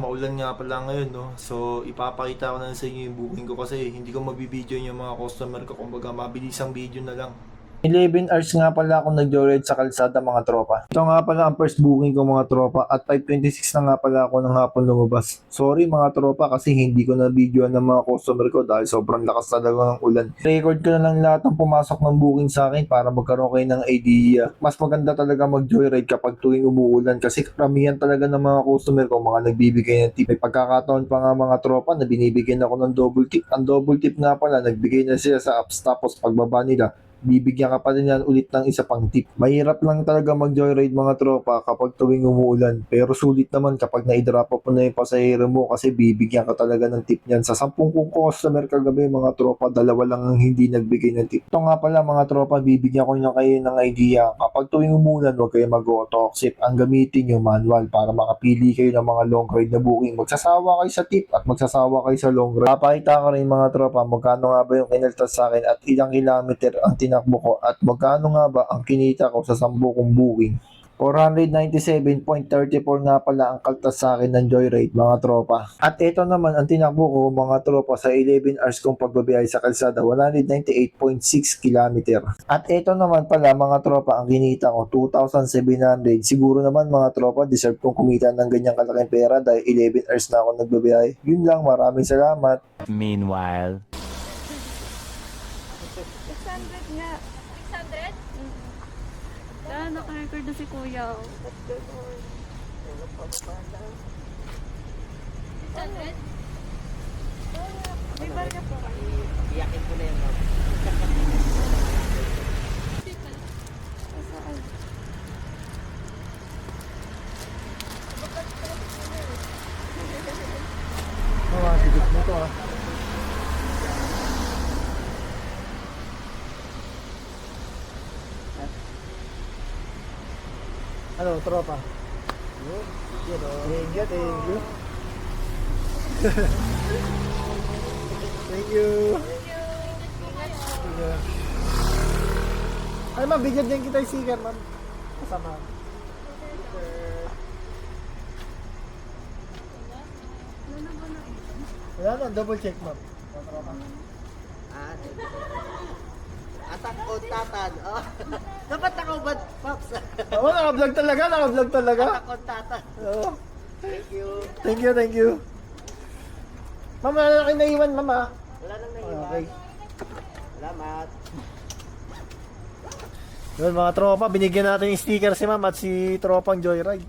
Maulan nga pala ngayon, no? So, ipapakita ko na sa inyo yung booking ko kasi hindi ko mabibideo yung mga customer ko. Kumbaga, mabilisang video na lang. 11 hours nga pala ako nag-joyride sa kalsada mga tropa. Ito nga pala ang first booking ko mga tropa at 5:26 na nga pala ako ng hapon lumabas. Sorry mga tropa kasi hindi ko na videoan ng mga customer ko dahil sobrang lakas talaga ng ulan. Record ko na lang lahat ng pumasok ng booking sa akin para magkaroon kayo ng idea. Mas maganda talaga mag-joyride kapag tuwing umuulan kasi karamihan talaga ng mga customer ko mga nagbibigay ng tip. May pagkakataon pa nga mga tropa na binibigyan ako ng double tip. Ang double tip nga pala nagbigay na sila sa apps tapos pagbaba nila bibigyan ka pa rin yan ulit ng isa pang tip. Mahirap lang talaga mag-joyride mga tropa kapag tuwing umuulan. Pero sulit naman kapag na-drop off mo na yung pasahero mo kasi bibigyan ka talaga ng tip niyan. Sa 10 kong customer kagabi mga tropa, dalawa lang ang hindi nagbigay ng tip. Ito nga pala mga tropa, bibigyan ko na kayo ng idea. Kapag tuwing umuulan, huwag kayo mag-auto accept. Ang gamitin nyo manual para makapili kayo ng mga long ride na booking. Magsasawa kayo sa tip at magsasawa kayo sa long ride. Papakita ko rin mga tropa magkano nga ba yung kinaltas sa akin at ilang kilometer ang tinakbo ko at magkano nga ba ang kinita ko sa 10 kong booking. 497.34 nga pala ang kaltas sa akin ng joyride mga tropa. At ito naman ang tinakbo ko mga tropa sa 11 hours kong pagbabiyahe sa kalsada, 198.6 km. At ito naman pala mga tropa ang kinita ko 2,700. Siguro naman mga tropa deserve kong kumita ng ganyang kalaking pera dahil 11 hours na ako nagbabiyahe. Yun lang, maraming salamat. Meanwhile, 600 nga. 600? Kaya naka-record na si Kuya. 600? May barya po. Iyakin ko na yan, ma'am. Saan? Sigit mo to Ano, tropa? Thank you, thank you. Thank you. Ay, ma'am, bigyan din kita yung sticker, ma'am. Kasama. Wala na, double check, ma'am. Tropa. Atak o tatan. Oh. Dapat nakaubad, Pops. Oo, naka-vlog talaga, naka-vlog talaga. Atak o tatan. Oo. Thank you. Thank you, thank you. Ma'am, wala na kayo naiwan, ma'am, ha? Wala nang naiwan. Okay. Salamat. Yun, mga tropa, binigyan natin yung sticker si ma'am at si tropang Joyride.